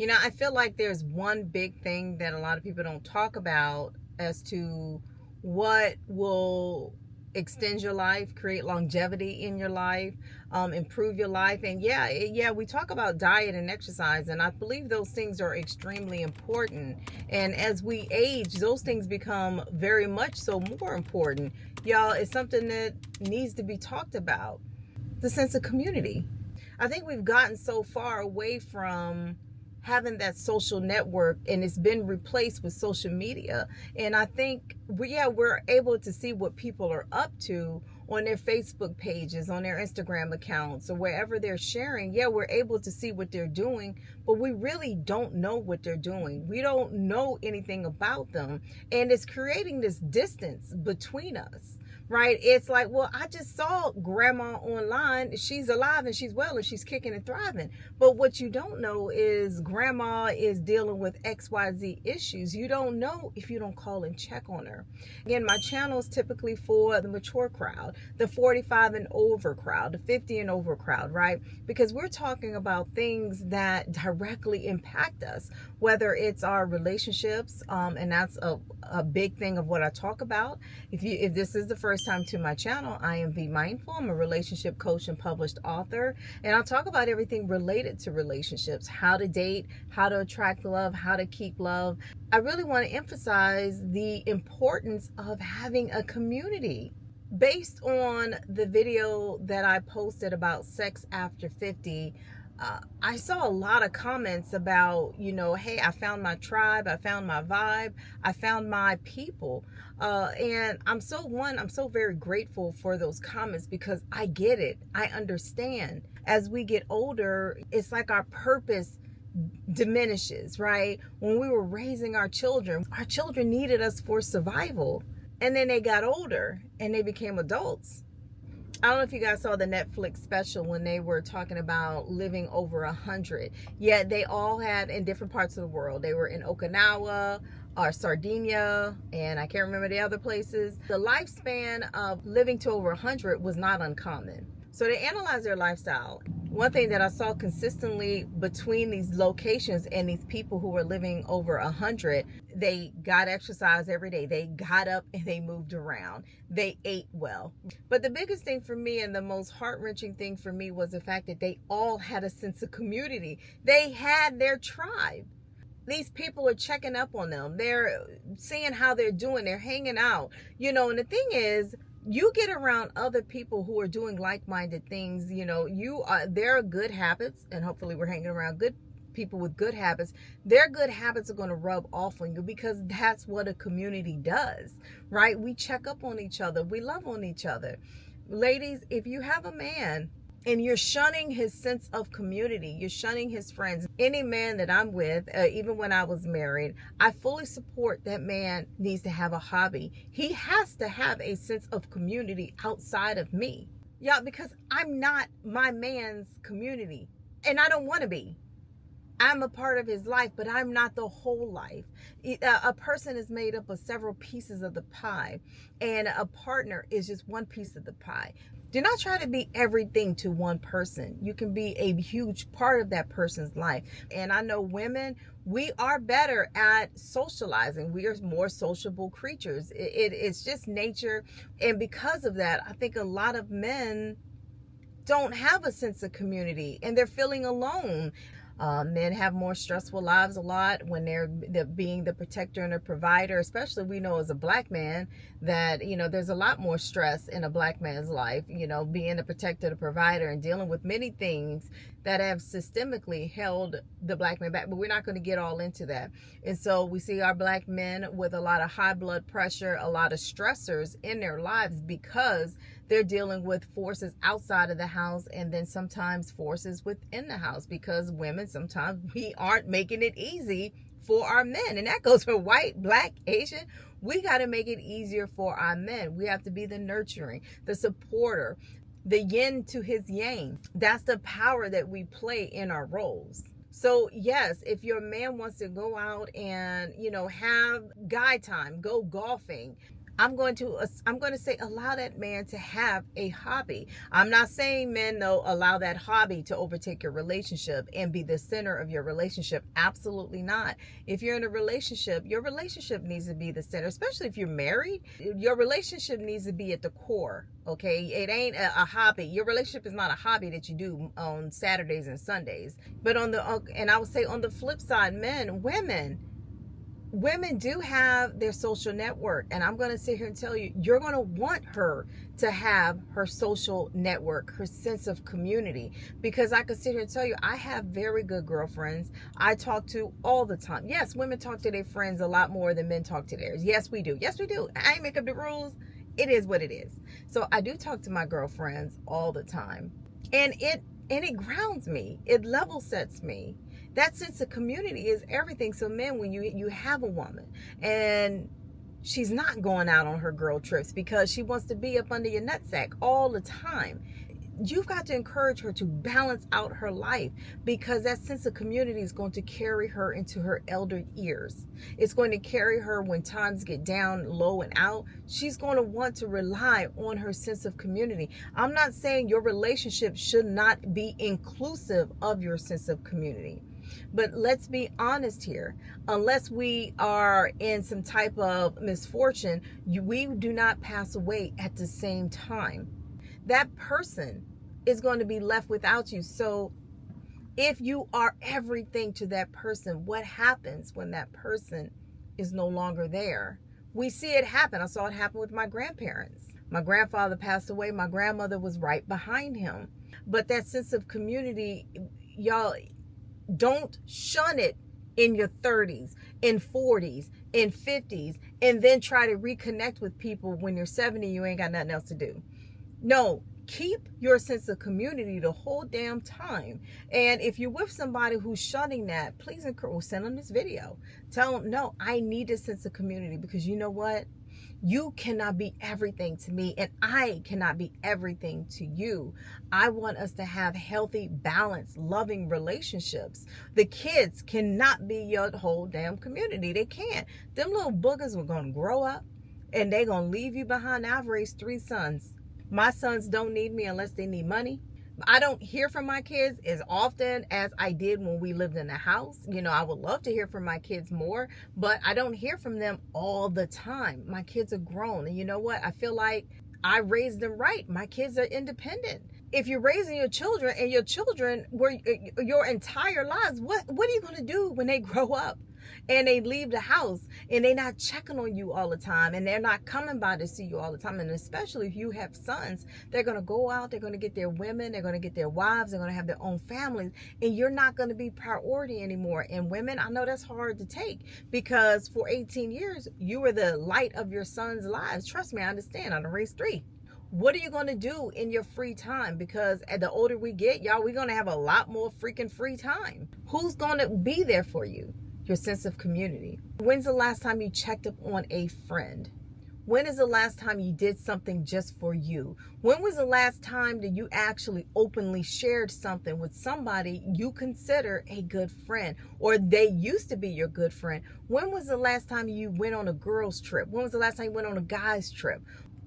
I feel like there's one big thing that a lot of people don't talk about as to what will extend your life, create longevity in your life, improve your life. And yeah, we talk about diet and exercise, and I believe those things are extremely important. And as we age, those things become very much so more important. Y'all, it's something that needs to be talked about. The sense of community. I think we've gotten so far away from having that social network, and it's been replaced with social media. And I think we're able to see what people are up to on their Facebook pages, on their Instagram accounts, or wherever they're sharing. Yeah, we're able to see what they're doing, but we really don't know what they're doing. We don't know anything about them, and it's creating this distance between us. Right? It's like, well, I just saw grandma online. She's alive and she's well and she's kicking and thriving. But what you don't know is grandma is dealing with XYZ issues. You don't know if you don't call and check on her. Again, my channel is typically for the mature crowd, the 45 and over crowd, the 50 and over crowd, right? Because we're talking about things that directly impact us, whether it's our relationships, and that's a big thing of what I talk about. If this is the first time to my channel, I am Vee Mindful. I'm a relationship coach and published author, and I'll talk about everything related to relationships: how to date, how to attract love, how to keep love. I really want to emphasize the importance of having a community. Based on the video that I posted about sex after 50, I saw a lot of comments about, hey, I found my tribe, I found my vibe, I found my people. And I'm so very grateful for those comments, because I get it. I understand. As we get older, it's like our purpose diminishes, right? When we were raising our children needed us for survival. And then they got older and they became adults. I don't know if you guys saw the Netflix special when they were talking about living over 100. Yet they all had in different parts of the world. They were in Okinawa or Sardinia, and I can't remember the other places. The lifespan of living to over 100 was not uncommon. So they analyzed their lifestyle. One thing that I saw consistently between these locations and these people who were living over 100, they got exercise every day. They got up and they moved around. They ate well. But the biggest thing for me, and the most heart-wrenching thing for me, was the fact that they all had a sense of community. They had their tribe. These people are checking up on them. They're seeing how they're doing. They're hanging out. And the thing is, you get around other people who are doing like-minded things. There are good habits, and hopefully we're hanging around good people with good habits. Their good habits are going to rub off on you, because that's what a community does, right? We check up on each other. We love on each other. Ladies, if you have a man and you're shunning his sense of community, you're shunning his friends, any man that I'm with, even when I was married, I fully support that man needs to have a hobby. He has to have a sense of community outside of me. Yeah, because I'm not my man's community, and I don't want to be. I'm a part of his life, but I'm not the whole life. A person is made up of several pieces of the pie, and a partner is just one piece of the pie. Do not try to be everything to one person. You can be a huge part of that person's life. And I know women, we are better at socializing. We are more sociable creatures. It's just nature. And because of that, I think a lot of men don't have a sense of community, and they're feeling alone. Men have more stressful lives a lot when they're being the protector and the provider. Especially, we know as a black man that, there's a lot more stress in a black man's life, being the protector, the provider, and dealing with many things that have systemically held the black man back. But we're not going to get all into that. And so we see our black men with a lot of high blood pressure, a lot of stressors in their lives, because they're dealing with forces outside of the house, and then sometimes forces within the house, because women, sometimes we aren't making it easy for our men. And that goes for white, black, Asian. We got to make it easier for our men. We have to be the nurturing, the supporter, the yin to his yang. That's the power that we play in our roles. So yes, if your man wants to go out and, have guy time, go golfing, I'm going to say allow that man to have a hobby. I'm not saying men though allow that hobby to overtake your relationship and be the center of your relationship. Absolutely not. If you're in a relationship, your relationship needs to be the center, especially if you're married. Your relationship needs to be at the core. Okay, it ain't a hobby. Your relationship is not a hobby that you do on Saturdays and Sundays. But and I would say on the flip side, women do have their social network, and I'm going to sit here and tell you, you're going to want her to have her social network, her sense of community, because I could sit here and tell you, I have very good girlfriends I talk to all the time. Yes, women talk to their friends a lot more than men talk to theirs. Yes, we do. I ain't make up the rules. It is what it is. So I do talk to my girlfriends all the time, and it grounds me. It level sets me. That sense of community is everything. So men, when you have a woman and she's not going out on her girl trips because she wants to be up under your nutsack all the time, you've got to encourage her to balance out her life, because that sense of community is going to carry her into her elder years. It's going to carry her when times get down, low, and out. She's going to want to rely on her sense of community. I'm not saying your relationship should not be inclusive of your sense of community. But let's be honest here. Unless we are in some type of misfortune, we do not pass away at the same time. That person is going to be left without you. So if you are everything to that person, what happens when that person is no longer there? We see it happen. I saw it happen with my grandparents. My grandfather passed away. My grandmother was right behind him. But that sense of community, y'all, don't shun it in your 30s, in 40s, in 50s, and then try to reconnect with people when you're 70, you ain't got nothing else to do. No, keep your sense of community the whole damn time. And if you're with somebody who's shunning that, please send them this video. Tell them, no, I need a sense of community, because you know what? You cannot be everything to me, and I cannot be everything to you. I want us to have healthy, balanced, loving relationships. The kids cannot be your whole damn community. They can't. Them little boogers are going to grow up, and they're going to leave you behind. I've raised 3 sons. My sons don't need me unless they need money. I don't hear from my kids as often as I did when we lived in the house. You know, I would love to hear from my kids more, but I don't hear from them all the time. My kids are grown, and you know what? I feel like I raised them right. My kids are independent. If you're raising your children and your children were your entire lives, what are you going to do when they grow up and they leave the house and they're not checking on you all the time, and they're not coming by to see you all the time? And especially if you have sons, they're going to go out, they're going to get their women, they're going to get their wives, they're going to have their own families, and you're not going to be priority anymore. And women, I know that's hard to take, because for 18 years, you were the light of your sons' lives. Trust me, I understand. I done raised 3. What are you going to do in your free time? Because the older we get, y'all, we're going to have a lot more freaking free time. Who's going to be there for you? Your sense of community. When's the last time you checked up on a friend? When is the last time you did something just for you? When was the last time that you actually openly shared something with somebody you consider a good friend, or they used to be your good friend? When was the last time you went on a girls' trip? When was the last time you went on a guy's trip?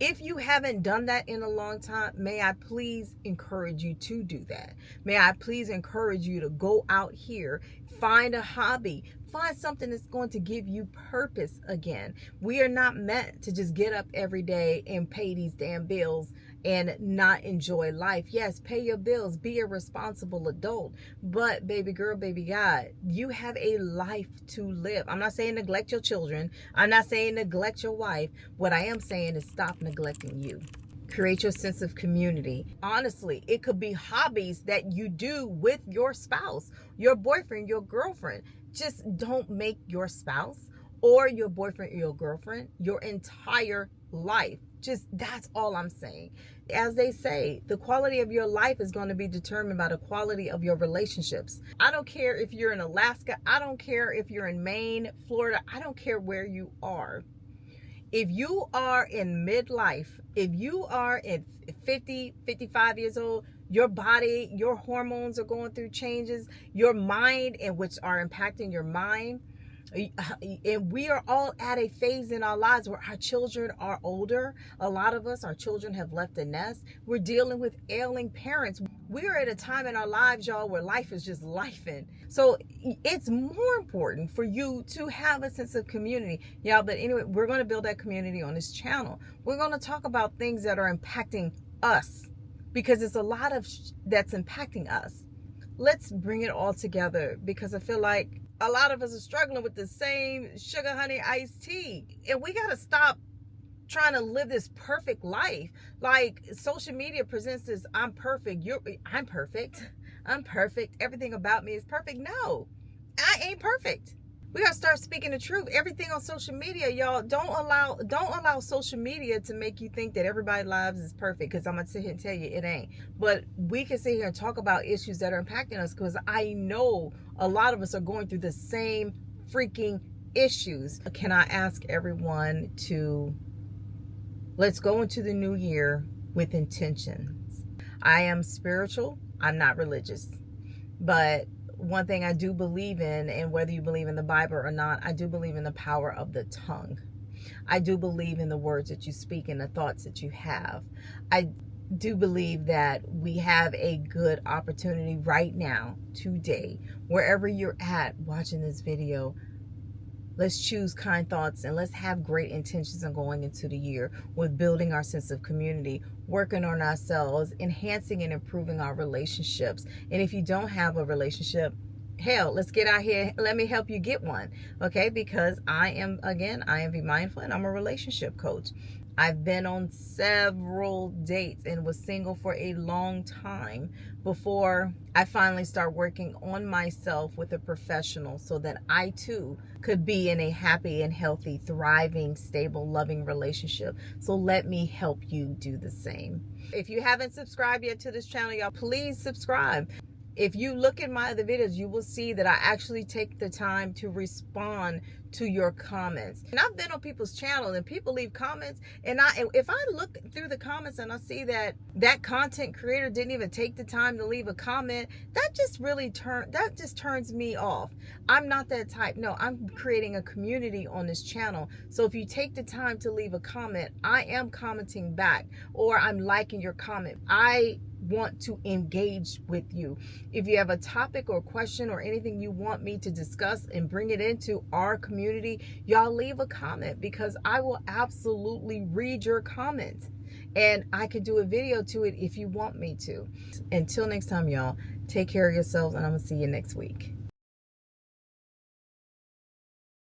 If you haven't done that in a long time, may I please encourage you to do that. May I please encourage you to go out here, find a hobby, find something that's going to give you purpose again. We are not meant to just get up every day and pay these damn bills and not enjoy life. Yes, pay your bills, be a responsible adult, but baby girl, baby guy, you have a life to live. I'm not saying neglect your children. I'm not saying neglect your wife. What I am saying is stop neglecting you. Create your sense of community. Honestly, it could be hobbies that you do with your spouse, your boyfriend, your girlfriend. Just don't make your spouse or your boyfriend or your girlfriend your entire life. Just, that's all I'm saying. As they say, the quality of your life is going to be determined by the quality of your relationships. I don't care if you're in Alaska. I don't care if you're in Maine, Florida. I don't care where you are. If you are in midlife, if you are at 50, 55 years old, your body, your hormones are going through changes, your mind, and which are impacting your mind, And we are all at a phase in our lives where our children are older. A lot of us, our children have left the nest. We're dealing with ailing parents. We are at a time in our lives, y'all, where life is just lifing. So it's more important for you to have a sense of community, y'all. But anyway, we're going to build that community on this channel. We're going to talk about things that are impacting us, because it's a lot of that's impacting us. Let's bring it all together, because I feel like a lot of us are struggling with the same sugar honey iced tea, and we got to stop trying to live this perfect life. Like social media presents this, I'm perfect, I'm perfect, everything about me is perfect. No, I ain't perfect. We gotta start speaking the truth. Everything on social media, y'all, don't allow social media to make you think that everybody's lives is perfect, because I'm gonna sit here and tell you it ain't. But we can sit here and talk about issues that are impacting us, because I know a lot of us are going through the same freaking issues. Can I ask everyone to, let's go into the new year with intentions. I am spiritual, I'm not religious, but one thing I do believe in, and whether you believe in the Bible or not, I do believe in the power of the tongue. I do believe in the words that you speak and the thoughts that you have. I do believe that we have a good opportunity right now, today, wherever you're at watching this video. Let's choose kind thoughts, and let's have great intentions on going into the year with building our sense of community, working on ourselves, enhancing and improving our relationships. And if you don't have a relationship, hell, let's get out here. Let me help you get one. Okay? Because I am Vee Mindful, and I'm a relationship coach. I've been on several dates and was single for a long time before I finally start working on myself with a professional, so that I too could be in a happy and healthy, thriving, stable, loving relationship. So let me help you do the same. If you haven't subscribed yet to this channel, y'all, please subscribe. If you look at my other videos, you will see that I actually take the time to respond to your comments. And I've been on people's channel and people leave comments, and if I look through the comments and I see that that content creator didn't even take the time to leave a comment, that just turns me off. I'm not that type. No, I'm creating a community on this channel. So if you take the time to leave a comment, I am commenting back, or I'm liking your comment. I want to engage with you. If you have a topic or question or anything you want me to discuss and bring it into our community, y'all leave a comment, because I will absolutely read your comments, and I could do a video to it if you want me to. Until next time, y'all, take care of yourselves, and I'm gonna see you next week.